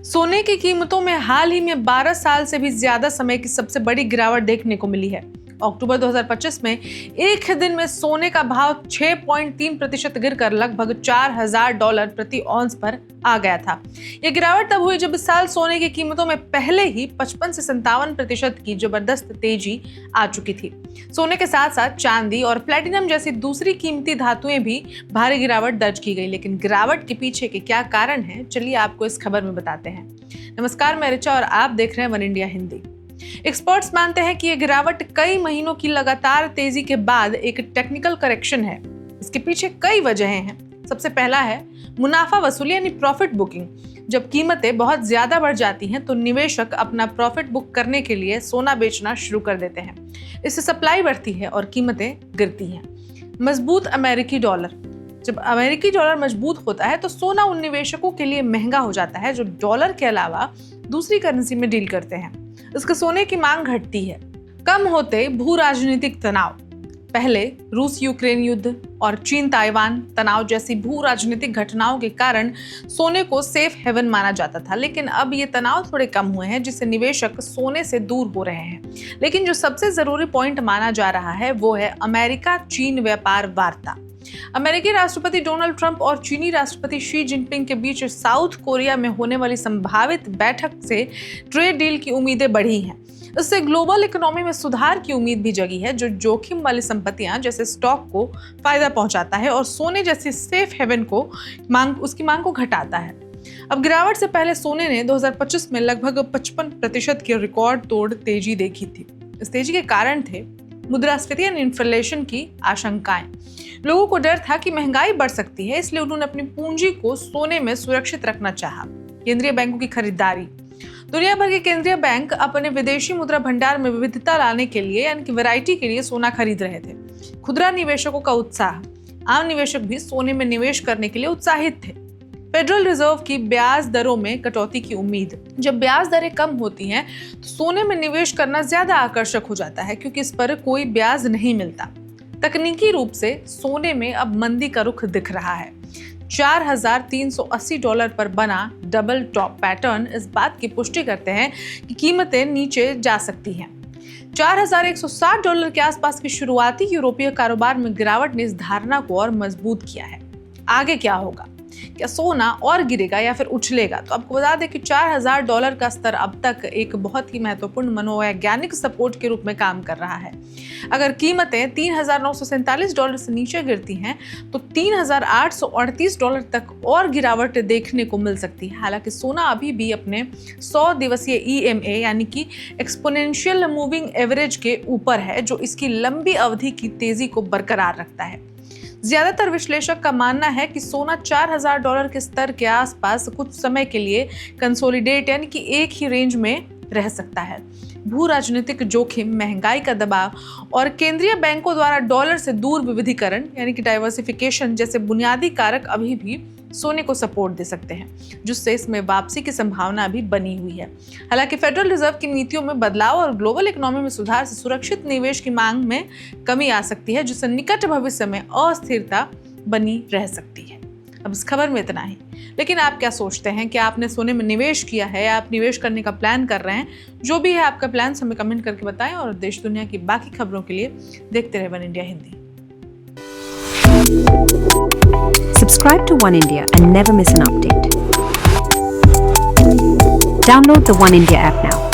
सोने की कीमतों में हाल ही में 12 साल से भी ज्यादा समय की सबसे बड़ी गिरावट देखने को मिली है। अक्टूबर 2025 में एक ही दिन में सोने का भाव 6.3% गिरकर लगभग $4,000 प्रति औंस पर आ गया था। यह गिरावट तब हुई जब इस साल सोने की कीमतों में पहले ही 55 से 57% की जबरदस्त तेजी आ चुकी थी। सोने के साथ साथ चांदी और प्लेटिनम जैसी दूसरी कीमती धातुएं भी भारी गिरावट दर्ज की गई। लेकिन गिरावट के पीछे के क्या कारण हैं, चलिए आपको इस खबर में बताते हैं। नमस्कार, मैं ऋचा और आप देख रहे हैं वन इंडिया हिंदी। एक्सपर्ट्स मानते हैं कि यह गिरावट कई महीनों की लगातार तेजी के बाद एक टेक्निकल करेक्शन है। इसके पीछे कई वजहें हैं। सबसे पहला है मुनाफा वसूली यानी प्रॉफिट बुकिंग। जब कीमतें बहुत ज्यादा बढ़ जाती हैं तो निवेशक अपना प्रॉफिट बुक करने के लिए सोना बेचना शुरू कर देते हैं। इससे सप्लाई बढ़ती है और कीमतें गिरती हैं। मजबूत अमेरिकी डॉलर। जब अमेरिकी डॉलर मजबूत होता है तो सोना उन निवेशकों के लिए महंगा हो जाता है जो डॉलर के अलावा दूसरी करेंसी में डील करते हैं। इसके सोने की मांग घटती है। कम होते भू राजनीतिक तनाव। पहले रूस यूक्रेन युद्ध और चीन ताइवान तनाव जैसी भू राजनीतिक घटनाओं के कारण सोने को सेफ हेवन माना जाता था, लेकिन अब ये तनाव थोड़े कम हुए हैं, जिससे निवेशक सोने से दूर हो रहे हैं। लेकिन जो सबसे जरूरी पॉइंट माना जा रहा है वो है अमेरिका चीन व्यापार वार्ता। अमेरिकी राष्ट्रपति डोनाल्ड ट्रंप और चीनी राष्ट्रपति शी जिनपिंग के बीच साउथ कोरिया में होने वाली संभावित बैठक से ट्रेड डील की उम्मीदें बढ़ी हैं। इससे ग्लोबल इकोनॉमी में सुधार की उम्मीद भी जगी है, जो जोखिम वाली संपत्तियां जैसे स्टॉक को फायदा पहुंचाता है और सोने जैसी सेफ हेवन को उसकी मांग को घटाता है। अब गिरावट से पहले सोने ने 2025 में लगभग 55% की रिकॉर्ड तोड़ तेजी देखी थी। इस तेजी के कारण थे मुद्रास्फीति यानी इन्फ्लेशन की आशंकाएं। लोगों को डर था कि महंगाई बढ़ सकती है, इसलिए उन्होंने अपनी पूंजी को सोने में सुरक्षित रखना चाहा। केंद्रीय बैंकों की खरीदारी। दुनिया भर के केंद्रीय बैंक अपने विदेशी मुद्रा भंडार में विविधता लाने के लिए यानी कि वैरायटी के लिए सोना खरीद रहे थे। खुदरा निवेशकों का उत्साह। आम निवेशक भी सोने में निवेश करने के लिए उत्साहित थे। फेडरल रिजर्व की ब्याज दरों में कटौती की उम्मीद। जब ब्याज दरें कम होती हैं तो सोने में निवेश करना ज्यादा आकर्षक हो जाता है, क्योंकि इस पर कोई ब्याज नहीं मिलता। तकनीकी रूप से सोने में अब मंदी का रुख दिख रहा है। $4,380 पर बना डबल टॉप पैटर्न इस बात की पुष्टि करते हैं कि कीमतें नीचे जा सकती हैं। $4,160 के आसपास की शुरुआती यूरोपीय कारोबार में गिरावट ने इस धारणा को और मजबूत किया है। आगे क्या होगा? क्या सोना और गिरेगा या फिर उछलेगा? तो आपको बता दें कि $4,000 का स्तर अब तक एक बहुत ही महत्वपूर्ण मनोवैज्ञानिक सपोर्ट के रूप में काम कर रहा है। अगर कीमतें $3,947 से नीचे गिरती हैं तो $3,838 तक और गिरावट देखने को मिल सकती है। हालांकि सोना अभी भी अपने 100 दिवसीय EMA यानी कि एक्सपोनेंशियल मूविंग एवरेज के ऊपर है, जो इसकी लंबी अवधि की तेजी को बरकरार रखता है। ज्यादातर विश्लेषक का मानना है कि सोना $4,000 के स्तर के आसपास कुछ समय के लिए कंसोलिडेट यानी कि एक ही रेंज में रह सकता है। भू राजनीतिक जोखिम, महंगाई का दबाव और केंद्रीय बैंकों द्वारा डॉलर से दूर विविधीकरण यानी कि डाइवर्सिफिकेशन जैसे बुनियादी कारक अभी भी सोने को सपोर्ट दे सकते हैं, जिससे इसमें वापसी की संभावना भी बनी हुई है। हालांकि फेडरल रिजर्व की नीतियों में बदलाव और ग्लोबल इकोनॉमी में सुधार से सुरक्षित निवेश की मांग में कमी आ सकती है, जिससे निकट भविष्य में अस्थिरता बनी रह सकती है। अब इस खबर में इतना ही, लेकिन आप क्या सोचते हैं? क्या आपने सोने में निवेश किया है या आप निवेश करने का प्लान कर रहे हैं? जो भी है आपका प्लान हमें कमेंट करके बताएं और देश दुनिया की बाकी खबरों के लिए देखते रहे one India Hindi. Subscribe to One India and never miss an update. Download the One India app now.